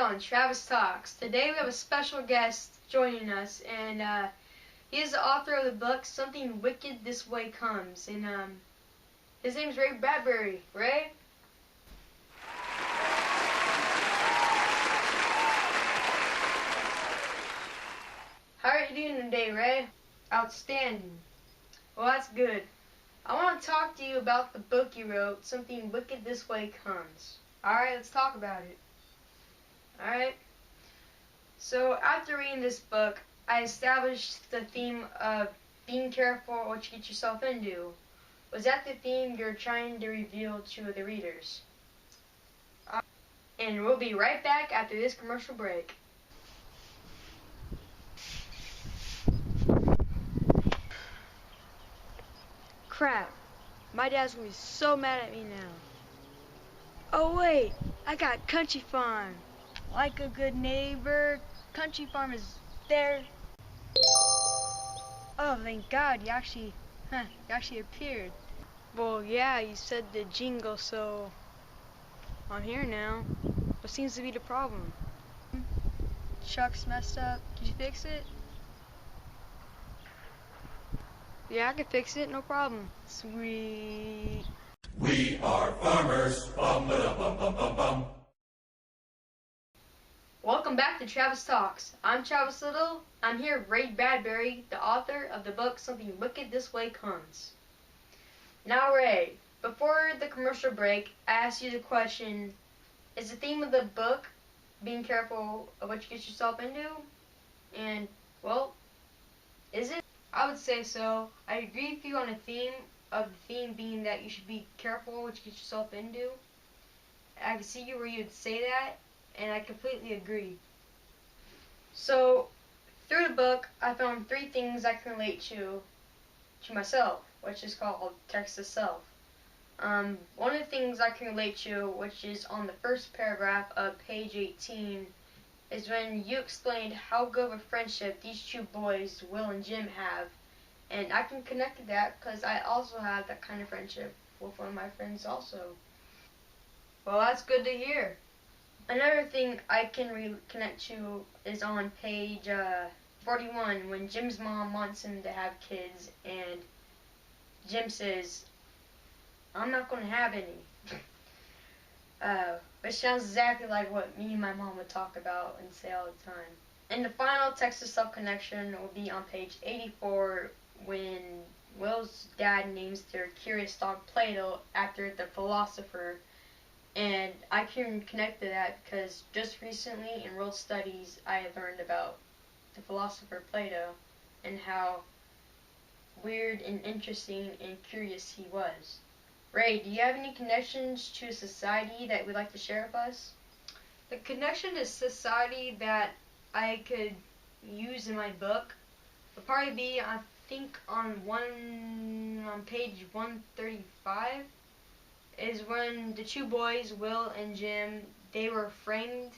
on Travis Talks. Today we have a special guest joining us, and he is the author of the book Something Wicked This Way Comes, and his name's Ray Bradbury. Ray? How are you doing today, Ray? Outstanding. Well, that's good. I want to talk to you about the book you wrote, Something Wicked This Way Comes. Alright, let's talk about it. Alright? So, after reading this book, I established the theme of being careful what you get yourself into. Was that the theme you're trying to reveal to the readers? And we'll be right back after this commercial break. Crap. My dad's gonna be so mad at me now. Oh wait, I got Country Farm. Like a good neighbor, Country Farm is there. Oh, thank God, you actually appeared. Well, yeah, you said the jingle, so I'm here now. What seems to be the problem? Truck's messed up. Did you fix it? Yeah, I can fix it, no problem. Sweet. We are farmers. Bum, ba, bum, bum, bum, bum. Welcome back to Travis Talks. I'm Travis Little. I'm here with Ray Bradbury, the author of the book Something Wicked This Way Comes. Now, Ray, before the commercial break, I asked you the question, is the theme of the book being careful of what you get yourself into? And, well, is it? I would say so. I agree with you on the theme being that you should be careful what you get yourself into. I can see where you'd say that, and I completely agree. So, through the book, I found 3 things I can relate to myself, which is called text to self. One of the things I can relate to, which is on the first paragraph of page 18, is when you explained how good of a friendship these 2 boys, Will and Jim, have. And I can connect to that because I also have that kind of friendship with one of my friends also. Well, that's good to hear. Another thing I can connect to is on page 41 when Jim's mom wants him to have kids and Jim says, I'm not going to have any. Which sounds exactly like what me and my mom would talk about and say all the time. And the final text to self connection will be on page 84 when Will's dad names their curious dog Plato after the philosopher. And I can connect to that because just recently in world studies I have learned about the philosopher Plato and how weird and interesting and curious he was. Ray, do you have any connections to society that you'd like to share with us? The connection to society that I could use in my book would probably be, I think, on page 135, is when the 2 boys, Will and Jim, they were framed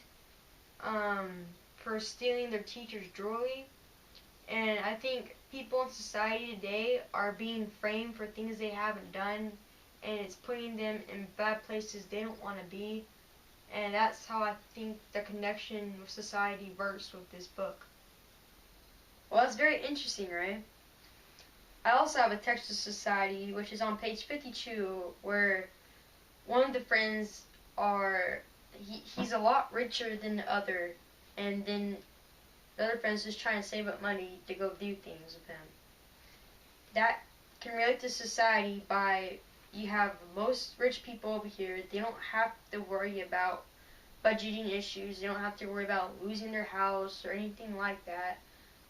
for stealing their teacher's jewelry. And I think people in society today are being framed for things they haven't done, and it's putting them in bad places they don't want to be. And that's how I think the connection with society works with this book. Well, that's very interesting, right? I also have a text to society, which is on page 52, where one of the friends he's a lot richer than the other, and then the other friend's just trying to save up money to go do things with him. That can relate to society by, you have most rich people over here, they don't have to worry about budgeting issues, they don't have to worry about losing their house or anything like that.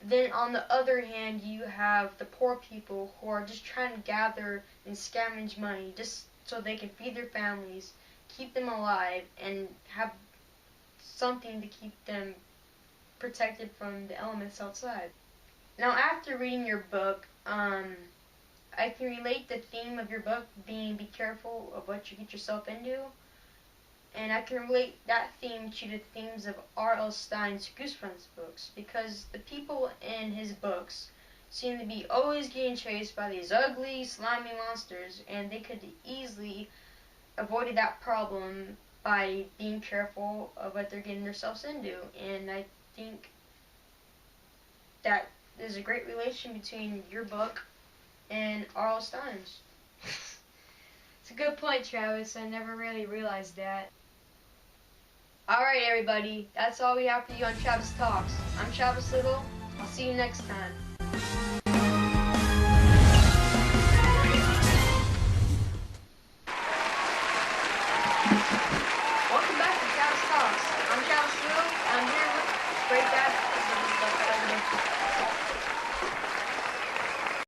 Then on the other hand, you have the poor people who are just trying to gather and scavenge money just so they can feed their families, keep them alive, and have something to keep them protected from the elements outside. Now, after reading your book, I can relate the theme of your book being be careful of what you get yourself into, and I can relate that theme to the themes of R.L. Stine's Goosebumps books, because the people in his books seem to be always getting chased by these ugly, slimy monsters, and they could easily avoided that problem by being careful of what they're getting themselves into. And I think that there's a great relation between your book and R.L. Stine's. It's a good point, Travis. I never really realized that. Alright, everybody, that's all we have for you on Travis Talks. I'm Travis Little. I'll see you next time.